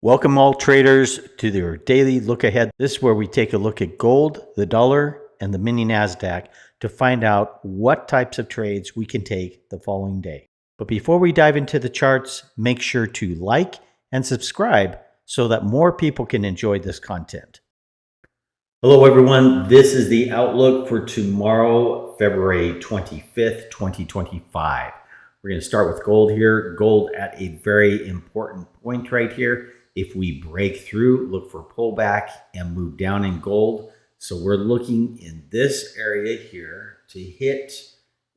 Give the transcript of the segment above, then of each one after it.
Welcome all traders to their daily look ahead. This is where we take a look at gold, the dollar, and the mini NASDAQ to find out what types of trades we can take the following day. But before we dive into the charts, make sure to like and subscribe so that more people can enjoy this content. Hello everyone, this is the outlook for tomorrow, February 25th, 2025. We're going to start with gold here. Gold at a very important point right here. If we break through, look for pullback and move down in gold. So we're looking in this area here to hit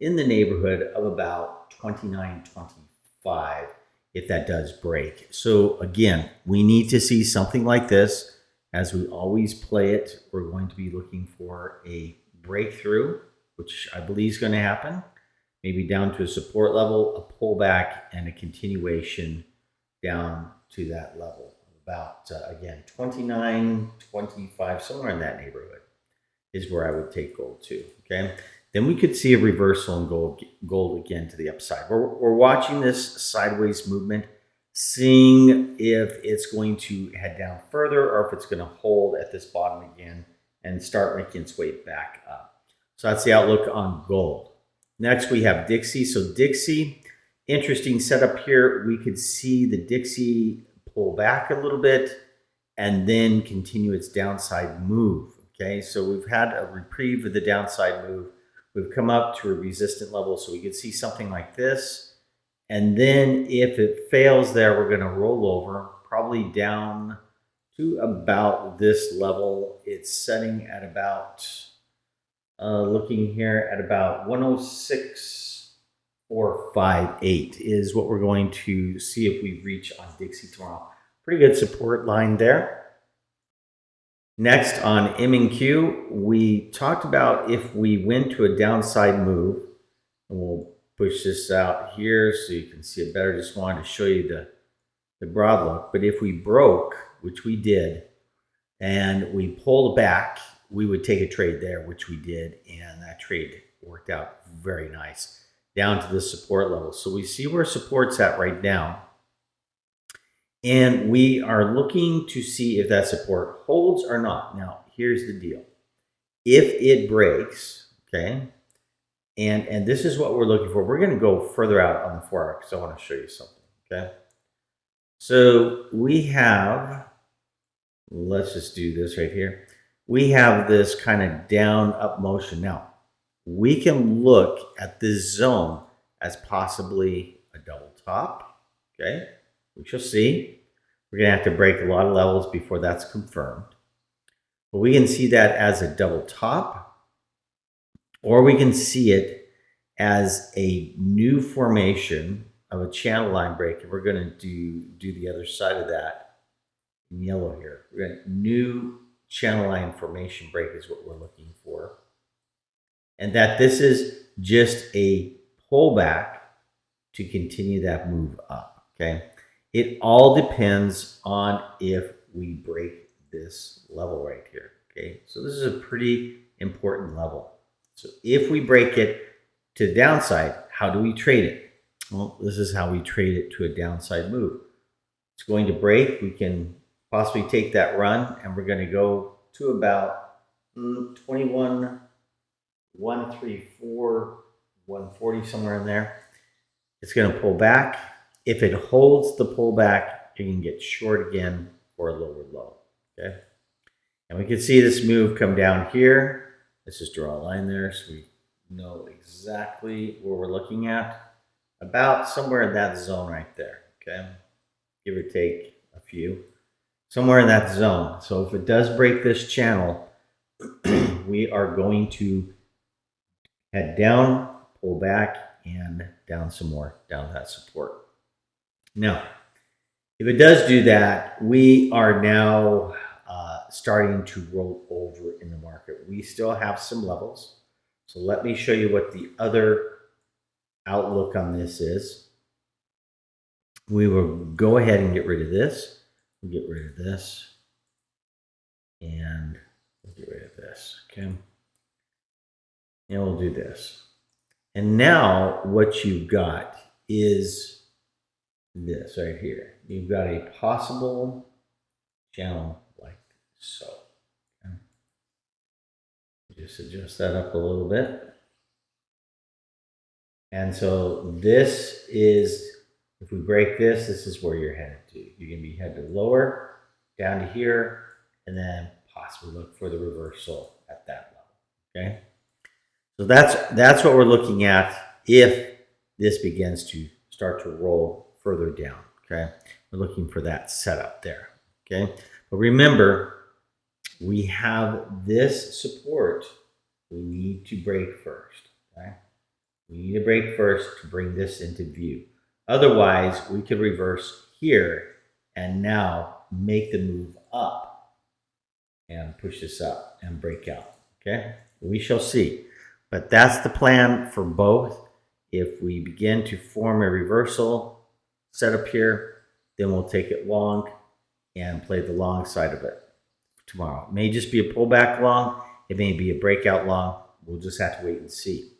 in the neighborhood of about 29.25 if that does break. So again, we need to see something like this. As we always play it, we're going to be looking for a breakthrough, which I believe is going to happen. Maybe down to a support level, a pullback, and a continuation down to that level. About, again, 29.25, somewhere in that neighborhood is where I would take gold to, okay? Then we could see a reversal in gold again to the upside. We're watching this sideways movement, seeing if it's going to head down further or if it's going to hold at this bottom again and start making its way back up. So that's the outlook on gold. Next, we have Dixie. So Dixie, interesting setup here. We could see the Dixie pull back a little bit and then continue its downside move. Okay, so we've had a reprieve of the downside move. We've come up to a resistant level, so we could see something like this. And then if it fails there, we're going to roll over, probably down to about this level. It's setting at about, looking here at about 106.458 is what we're going to see if we reach on Dixie tomorrow. Pretty good support line there. Next on M&Q, we talked about if we went to a downside move, and we'll push this out here so you can see it better. Just wanted to show you the broad look. But if we broke, which we did, and we pulled back, we would take a trade there, which we did, and that trade worked out very nice down to the support level. So we see where support's at right now, and we are looking to see if that support holds or not. Now, here's the deal. If it breaks, okay, and this is what we're looking for. We're going to go further out on the 4 hour because I want to show you something, okay? So we have, let's just do this right here. We have this kind of down up motion. Now, we can look at this zone as possibly a double top, okay? We shall see. We're going to have to break a lot of levels before that's confirmed. But we can see that as a double top, or we can see it as a new formation of a channel line break. And we're going to do the other side of that in yellow here. We're going to new channel line formation break is what we're looking for. And that this is just a pullback to continue that move up, okay? It all depends on if we break this level right here, okay? So this is a pretty important level. So if we break it to the downside, how do we trade it? Well, this is how we trade it to a downside move. It's going to break. We can possibly take that run, and we're going to go to about 21.134, 140, somewhere in there. It's going to pull back. If it holds the pullback, you can get short again or a lower low, okay? And we can see this move come down here. Let's just draw a line there so we know exactly where we're looking at. About somewhere in that zone right there, okay? Give or take a few. Somewhere in that zone. So if it does break this channel, we are going to head down, pull back, and down some more, down that support. Now, if it does do that, we are now starting to roll over in the market. We still have some levels. So let me show you what the other outlook on this is. We will go ahead and get rid of this. We'll get rid of this. And we'll get rid of this, okay? And we'll do this. And now what you've got is this right here. You've got a possible channel like so. Okay. Just adjust that up a little bit. And so this is, if we break this, this is where you're headed to. You're going to be headed lower, down to here, and then possibly look for the reversal at that level. Okay. So that's what we're looking at if this begins to start to roll further down. Okay. We're looking for that setup there. Okay. But remember, we have this support we need to break first. Okay. We need to break first to bring this into view. Otherwise, we could reverse here and now make the move up and push this up and break out. Okay. We shall see. But that's the plan for both. If we begin to form a reversal setup here, then we'll take it long and play the long side of it tomorrow. It may just be a pullback long. It may be a breakout long. We'll just have to wait and see.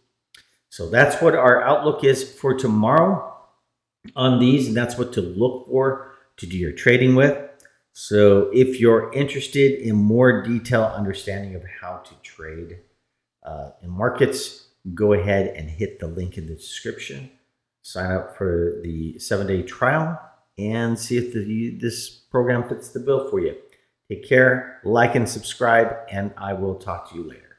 So that's what our outlook is for tomorrow on these, and that's what to look for to do your trading with. So if you're interested in more detailed understanding of how to trade in markets, go ahead and hit the link in the description. Sign up for the 7-day trial and see if this program fits the bill for you. Take care, like and subscribe, and I will talk to you later.